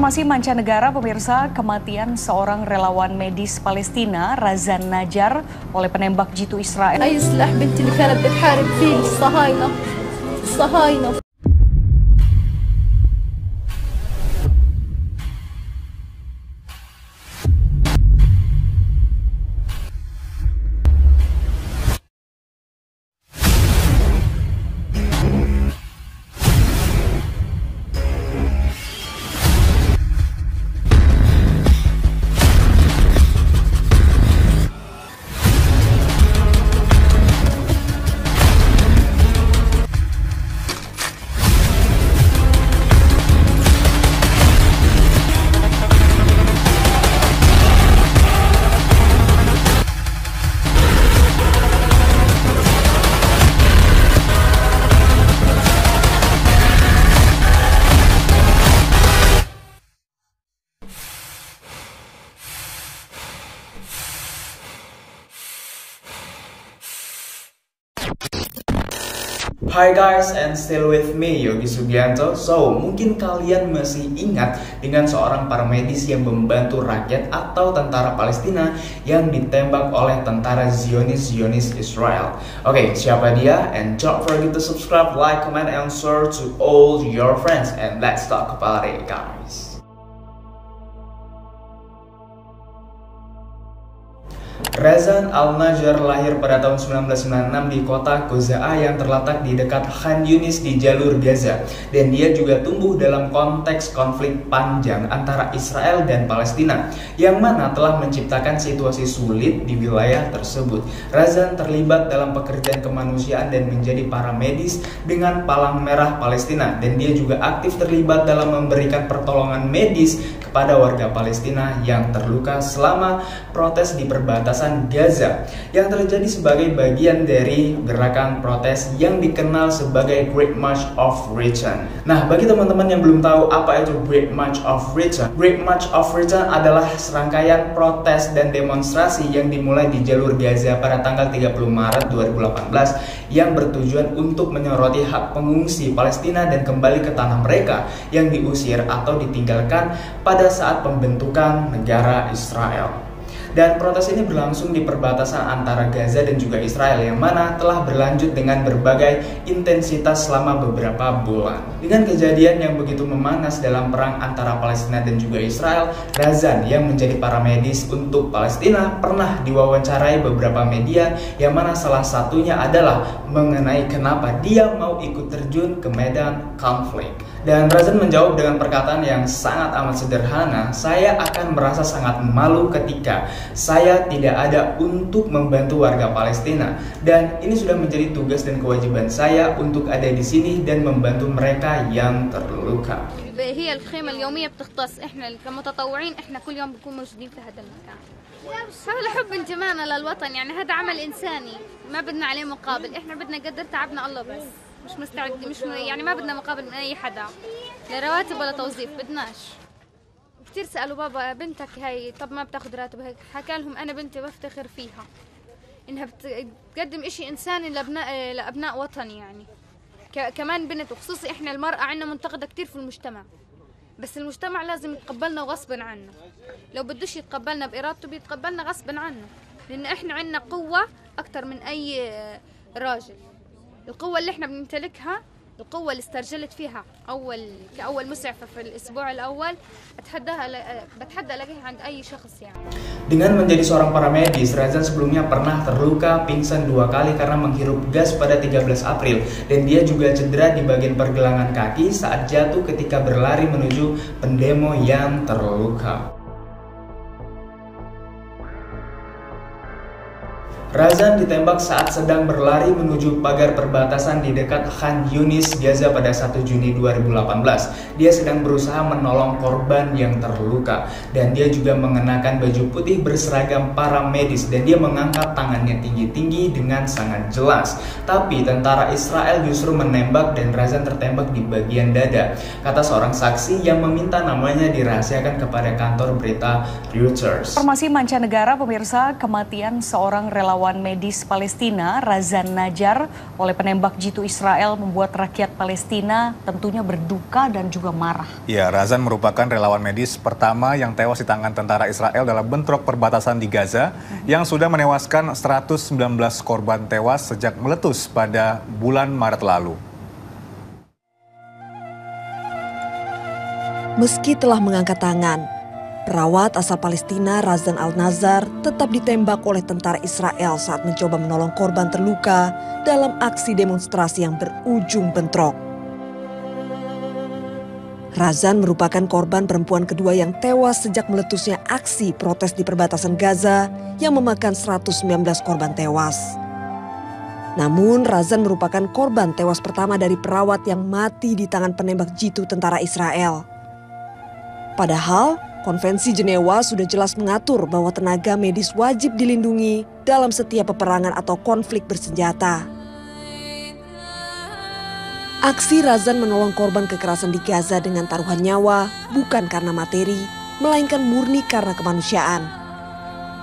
Informasi mancanegara, pemirsa, kematian seorang relawan medis Palestina, Razan Najjar, oleh penembak jitu Israel. أي سلاح بنتي اللي كانت بتحارب فيه الصهاينة. Hi guys, and still with me, Yogi Subianto. So, mungkin kalian masih ingat dengan seorang paramedis yang membantu rakyat atau tentara Palestina yang ditembak oleh tentara Zionis Israel. Oke, siapa dia? And don't forget to subscribe, like, comment, and share to all your friends. And let's talk about it, guys. Razan Al-Najjar lahir pada tahun 1996 di kota Kozaa yang terletak di dekat Khan Yunis di jalur Gaza, dan dia juga tumbuh dalam konteks konflik panjang antara Israel dan Palestina yang mana telah menciptakan situasi sulit di wilayah tersebut. Razan terlibat dalam pekerjaan kemanusiaan dan menjadi paramedis dengan Palang Merah Palestina, dan dia juga aktif terlibat dalam memberikan pertolongan medis kepada warga Palestina yang terluka selama protes di perbatasan Gaza yang terjadi sebagai bagian dari gerakan protes yang dikenal sebagai Great March of Return. Nah, bagi teman-teman yang belum tahu apa itu Great March of Return, Great March of Return adalah serangkaian protes dan demonstrasi yang dimulai di jalur Gaza pada tanggal 30 Maret 2018 yang bertujuan untuk menyoroti hak pengungsi Palestina dan kembali ke tanah mereka yang diusir atau ditinggalkan pada saat pembentukan negara Israel. Dan protes ini berlangsung di perbatasan antara Gaza dan juga Israel yang mana telah berlanjut dengan berbagai intensitas selama beberapa bulan. Dengan kejadian yang begitu memanas dalam perang antara Palestina dan juga Israel, Razan yang menjadi paramedis untuk Palestina pernah diwawancarai beberapa media yang mana salah satunya adalah mengenai kenapa dia mau ikut terjun ke medan konflik. Dan Razan menjawab dengan perkataan yang sangat amat sederhana, "Saya akan merasa sangat malu ketika saya tidak ada untuk membantu warga Palestina, dan ini sudah menjadi tugas dan kewajiban saya untuk ada di sini dan membantu mereka yang terluka." هي الخيمة اليومية بتختص احنا كمتطوعين احنا كل يوم بنكون موجودين في هذا المكان. هذا حب انتمائنا للوطن، يعني هذا عمل إنساني ما بدنا عليه مقابل، احنا بدنا نقدر تعبنا الله بس. مش مستعد يعني ما بدنا مقابل من أي حدا، لا رواتب ولا توظيف بدناش. كتير سألوا بابا بنتك هاي طب ما بتاخذ راتب هيك، حكى لهم أنا بنتي بفتخر فيها إنها بتقدم إشي إنساني لأبناء وطني، يعني كمان بنت، وخصوصي إحنا المرأة عنا منتقدة كتير في المجتمع، بس المجتمع لازم يتقبلنا غصبا عنه، لو بدوش يتقبلنا بإرادته بيتقبلنا غصبا عنه، لأن إحنا عنا قوة أكتر من أي راجل. القوة اللي احنا بنمتلكها، القوة اللي استرجلت فيها كأول مسعفة في الأسبوع الأول بتحدى ألاقيها عند أي شخص يعني. Dengan menjadi seorang paramedis, Razan sebelumnya pernah terluka pingsan 2 kali karena menghirup gas pada 13 April, dan dia juga cedera di bagian pergelangan kaki saat jatuh ketika berlari menuju pendemo yang terluka. Razan ditembak saat sedang berlari menuju pagar perbatasan di dekat Khan Yunis, Gaza pada 1 Juni 2018. Dia sedang berusaha menolong korban yang terluka, dan dia juga mengenakan baju putih berseragam paramedis, dan dia mengangkat tangannya tinggi-tinggi dengan sangat jelas. Tapi tentara Israel justru menembak dan Razan tertembak di bagian dada, kata seorang saksi yang meminta namanya dirahasiakan kepada kantor berita Reuters. Informasi mancanegara, pemirsa, kematian seorang relawan relawan medis Palestina Razan Najjar oleh penembak jitu Israel membuat rakyat Palestina tentunya berduka dan juga marah. Ya, Razan merupakan relawan medis pertama yang tewas di tangan tentara Israel dalam bentrok perbatasan di Gaza yang sudah menewaskan 119 korban tewas sejak meletus pada bulan Maret lalu. Meski telah mengangkat tangan, perawat asal Palestina Razan Al-Najjar tetap ditembak oleh tentara Israel saat mencoba menolong korban terluka dalam aksi demonstrasi yang berujung bentrok. Razan merupakan korban perempuan kedua yang tewas sejak meletusnya aksi protes di perbatasan Gaza yang memakan 119 korban tewas. Namun Razan merupakan korban tewas pertama dari perawat yang mati di tangan penembak jitu tentara Israel. Padahal, Konvensi Jenewa sudah jelas mengatur bahwa tenaga medis wajib dilindungi dalam setiap peperangan atau konflik bersenjata. Aksi Razan menolong korban kekerasan di Gaza dengan taruhan nyawa bukan karena materi, melainkan murni karena kemanusiaan.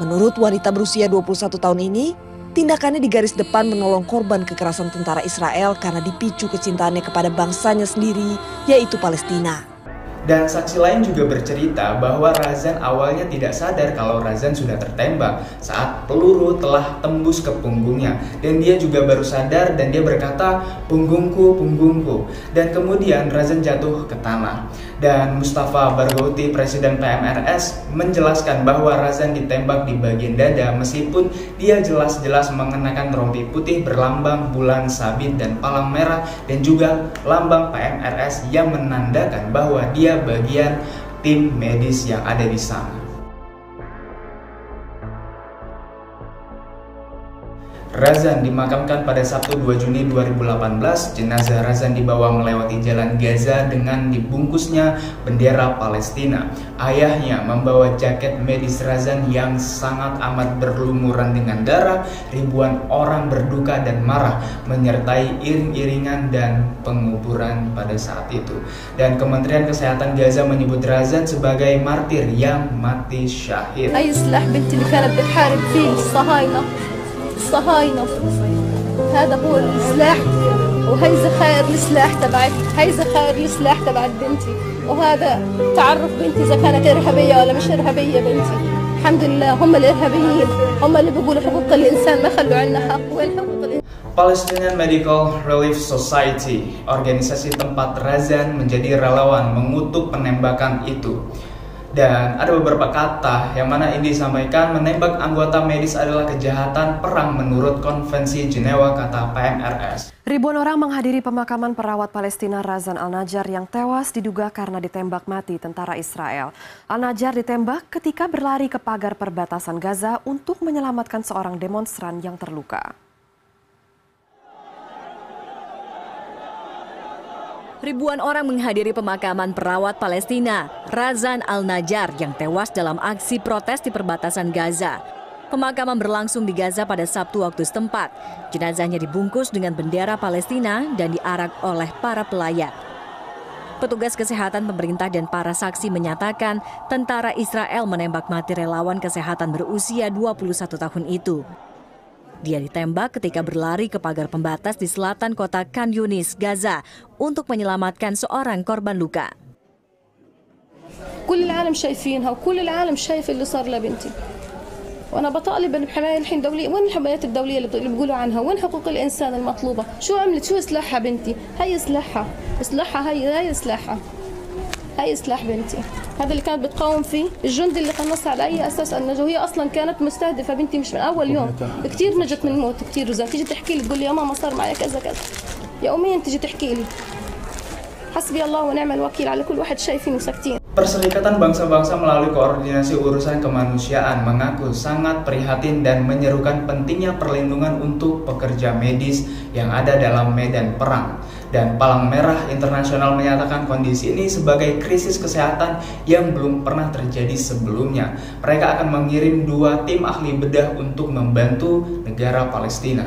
Menurut wanita berusia 21 tahun ini, tindakannya di garis depan menolong korban kekerasan tentara Israel karena dipicu kecintaannya kepada bangsanya sendiri, yaitu Palestina. Dan saksi lain juga bercerita bahwa Razan awalnya tidak sadar kalau Razan sudah tertembak saat peluru telah tembus ke punggungnya. Dan dia juga baru sadar dan dia berkata, punggungku, punggungku. Dan kemudian Razan jatuh ke tanah. Dan Mustafa Barghouti, Presiden PMRS, menjelaskan bahwa Razan ditembak di bagian dada meskipun dia jelas-jelas mengenakan rompi putih berlambang bulan sabit dan palang merah dan juga lambang PMRS yang menandakan bahwa dia bagian tim medis yang ada di sana. Razan dimakamkan pada Sabtu 2 Juni 2018. Jenazah Razan dibawa melewati jalan Gaza dengan dibungkusnya bendera Palestina. Ayahnya membawa jaket medis Razan yang sangat amat berlumuran dengan darah. Ribuan orang berduka dan marah menyertai iring-iringan dan penguburan pada saat itu. Dan Kementerian Kesehatan Gaza menyebut Razan sebagai martir yang mati syahid. الصهاينة هذا هو السلاح وهي ذخائر السلاح تبعت هي ذخائر السلاح تبعت بنتي وهذا تعرف بنتي إذا كانت إرهابية ولا مش إرهابية بنتي الحمد لله هم الإرهابيين هم اللي بيقولوا حقوق الإنسان ما خلوا عنا حق وين حقوق الإنسان. Palestinian Medical Relief Society, organisasi tempat Razan menjadi relawan, mengutuk penembakan itu. Dan ada beberapa kata yang mana ini disampaikan, menembak anggota medis adalah kejahatan perang menurut Konvensi Jenewa, kata PMRS. Ribuan orang menghadiri pemakaman perawat Palestina Razan Al-Najjar yang tewas diduga karena ditembak mati tentara Israel. Al-Najjar ditembak ketika berlari ke pagar perbatasan Gaza untuk menyelamatkan seorang demonstran yang terluka. Ribuan orang menghadiri pemakaman perawat Palestina Razan Al-Najjar yang tewas dalam aksi protes di perbatasan Gaza. Pemakaman berlangsung di Gaza pada Sabtu waktu setempat. Jenazahnya dibungkus dengan bendera Palestina dan diarak oleh para pelayat. Petugas kesehatan pemerintah dan para saksi menyatakan tentara Israel menembak mati relawan kesehatan berusia 21 tahun itu. Dia ditembak ketika berlari ke pagar pembatas di selatan kota Khan Yunis, Gaza, untuk menyelamatkan seorang korban luka. كل العالم شايفينها وكل العالم شايف اللي صار لبنتي. وانا بطالب بالحمايه الحين دوليه، وين الحمايات الدوليه اللي بيقولوا عنها؟ وين حقوق الانسان المطلوبه؟ شو عملت؟ شو سلاحها بنتي؟ هي سلاحها، سلاحها هي سلاحها. هي سلاح بنتي. هذا اللي كانت بتقاوم فيه، الجندي اللي قنصها على اي اساس النجا، وهي اصلا كانت مستهدفه بنتي مش من اول يوم، كثير نجت من الموت كثير رزان، تيجي تحكي لي تقول لي يا ماما صار معي كذا كذا. يوميا تيجي تحكي لي. حسبي الله ونعم الوكيل على كل واحد شايفين وساكتين. Perserikatan Bangsa-Bangsa melalui Koordinasi Urusan Kemanusiaan mengaku sangat prihatin dan menyerukan pentingnya perlindungan untuk pekerja medis yang ada dalam medan perang. Dan Palang Merah Internasional menyatakan kondisi ini sebagai krisis kesehatan yang belum pernah terjadi sebelumnya. Mereka akan mengirim 2 tim ahli bedah untuk membantu negara Palestina.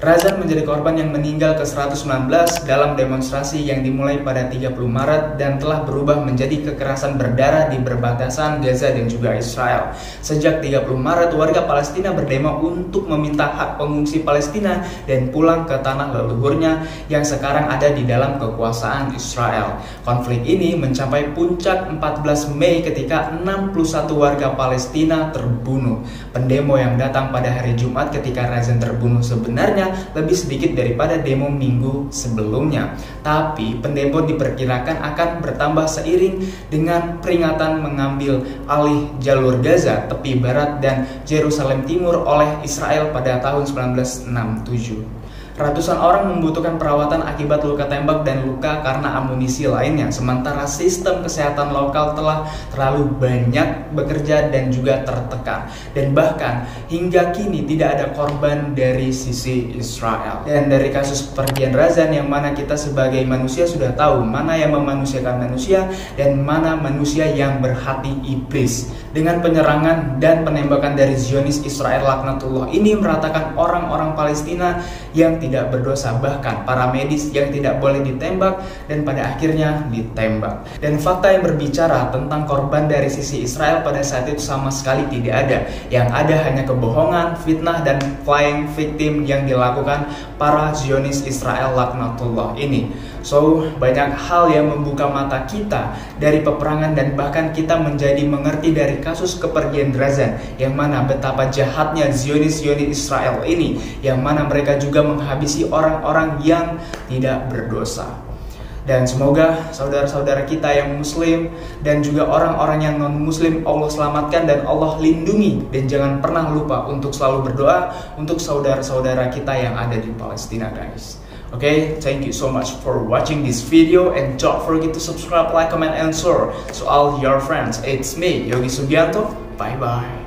Razan menjadi korban yang meninggal ke-119 dalam demonstrasi yang dimulai pada 30 Maret dan telah berubah menjadi kekerasan berdarah di perbatasan Gaza dan juga Israel. Sejak 30 Maret, warga Palestina berdemo untuk meminta hak pengungsi Palestina dan pulang ke tanah leluhurnya yang sekarang ada di dalam kekuasaan Israel. Konflik ini mencapai puncak 14 Mei ketika 61 warga Palestina terbunuh. Pendemo yang datang pada hari Jumat ketika Razan terbunuh sebenarnya lebih sedikit daripada demo minggu sebelumnya. Tapi pendemo diperkirakan akan bertambah seiring dengan peringatan mengambil alih jalur Gaza, tepi barat dan Yerusalem Timur oleh Israel pada tahun 1967. Ratusan orang membutuhkan perawatan akibat luka tembak dan luka karena amunisi lainnya, sementara sistem kesehatan lokal telah terlalu banyak bekerja dan juga tertekan. Dan bahkan hingga kini tidak ada korban dari sisi Israel. Dan dari kasus pergian Razan yang mana kita sebagai manusia sudah tahu mana yang memanusiakan manusia dan mana manusia yang berhati iblis. Dengan penyerangan dan penembakan dari Zionis Israel laknatullah ini meratakan orang-orang Palestina yang tidak berdosa, bahkan para medis yang tidak boleh ditembak dan pada akhirnya ditembak. Dan fakta yang berbicara tentang korban dari sisi Israel pada saat itu sama sekali tidak ada. Yang ada hanya kebohongan, fitnah, dan flying victim yang dilakukan para Zionis Israel laknatullah ini. So, banyak hal yang membuka mata kita dari peperangan dan bahkan kita menjadi mengerti dari kasus kepergian Razan yang mana betapa jahatnya Zionis Israel ini, yang mana mereka juga menghabisi orang-orang yang tidak berdosa. Dan semoga saudara-saudara kita yang muslim dan juga orang-orang yang non-muslim Allah selamatkan dan Allah lindungi. Dan jangan pernah lupa untuk selalu berdoa untuk saudara-saudara kita yang ada di Palestina, guys. Okay, thank you so much for watching this video and don't forget to subscribe, like, comment, and share to all your friends. It's me, Yogi Sugianto. Bye-bye.